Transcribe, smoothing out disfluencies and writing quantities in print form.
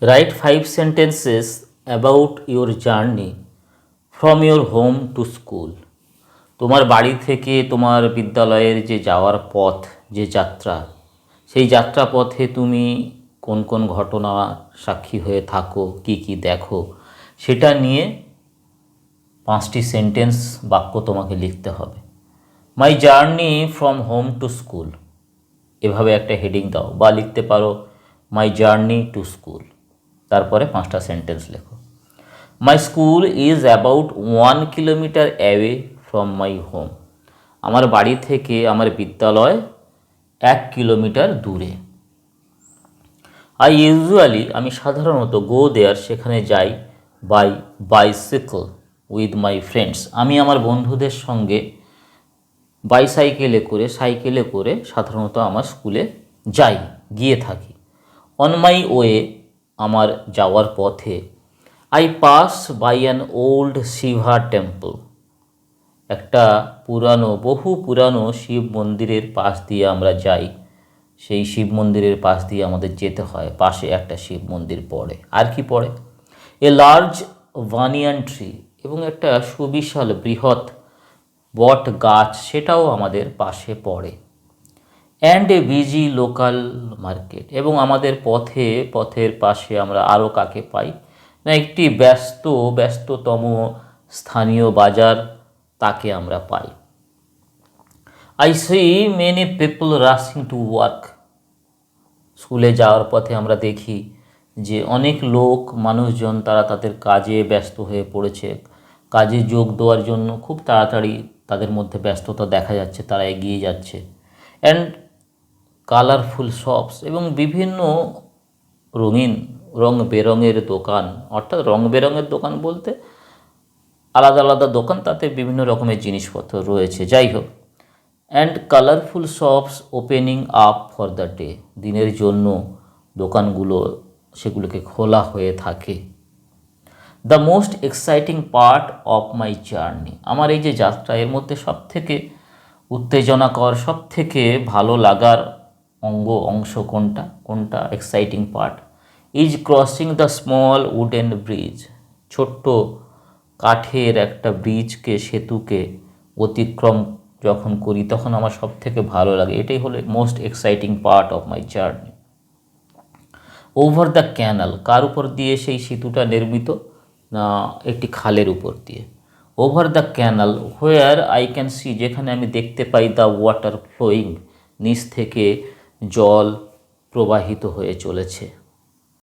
Write 5 sentences about your journey from your home to school. তোমার বাড়ি থেকে তোমার বিদ্যালয়ের যে যাওয়ার পথ, যে যাত্রা, সেই যাত্রা পথে তুমি কোন কোন ঘটনা সাক্ষী হয়ে থাকো, কি কি দেখো, সেটা নিয়ে 5টি সেন্টেন্স বাক্য তোমাকে লিখতে হবে। My journey from home to school, এভাবে একটা হেডিং দাও, বা লিখতে পারো মাই জার্নি টু স্কুল, তারপরে 5টা সেন্টেন্স লেখো। My school is about 1 kilometre away from my home, আমার বাড়ি থেকে আমার বিদ্যালয় 1 কিলোমিটার দূরে। আমি সাধারণত গো দেয়ার, সেখানে যাই, by bicycle with my friends, আমি আমার বন্ধুদের সঙ্গে সাইকেলে করে সাধারণত আমার স্কুলে গিয়ে থাকি। অন মাই ওয়ে, আমার যাওয়ার পথে, I pass by an old Shiva temple, একটা বহু পুরানো শিব মন্দিরের পাশ দিয়ে আমরা যাই। সেই শিব মন্দিরের পাশ দিয়ে আমাদের যেতে হয়, পাশে একটা শিব মন্দির পড়ে। আর কি পড়ে? এ লার্জ ভানিয়ান ট্রি, এবং একটা সুবিশাল বৃহৎ বট গাছ, সেটাও আমাদের পাশে পড়ে। And a busy local market, এবং আমাদের পথের পাশে আমরা আরও কাকে পাই না, একটি ব্যস্ততম স্থানীয় বাজার, তাকে আমরা পাই। I see many people rushing to work, স্কুলে যাওয়ার পথে আমরা দেখি যে অনেক মানুষজন তারা তাদের কাজে ব্যস্ত হয়ে পড়েছে, কাজে যোগ দেওয়ার জন্য খুব তাড়াতাড়ি তাদের মধ্যে ব্যস্ততা দেখা যাচ্ছে, তারা এগিয়ে যাচ্ছে। অ্যান্ড কালারফুল শপস, এবং বিভিন্ন রং বেরঙের দোকান, অর্থাৎ রং বেরঙের দোকান বলতে আলাদা আলাদা দোকান, তাতে বিভিন্ন রকমের জিনিসপত্র রয়েছে, যাই হোক। And colourful shops opening up for the day, দিনের জন্য দোকানগুলো সেগুলোকে খোলা হয়ে থাকে। The most exciting part of my journey, আমার এই যে যাত্রা, এর মধ্যে সবথেকে উত্তেজনাকর, সবথেকে ভালো লাগার অংশ কোনটা exciting part? Is crossing the small wooden bridge, ছোট্ট কাঠের একটা সেতুকে অতিক্রম যখন করি, তখন আমার সব থেকে ভালো লাগে। এটাই হলো most exciting part of my journey. Over the canal, কার উপর দিয়ে সেই সেতুটা নির্মিত? না, একটি খালের উপর দিয়ে। Over the canal where I can see, যেখানে আমি দেখতে পাই দ্য ওয়াটার ফ্লোয়িং, নিচ থেকে জল প্রবাহিত হয়ে চলেছে।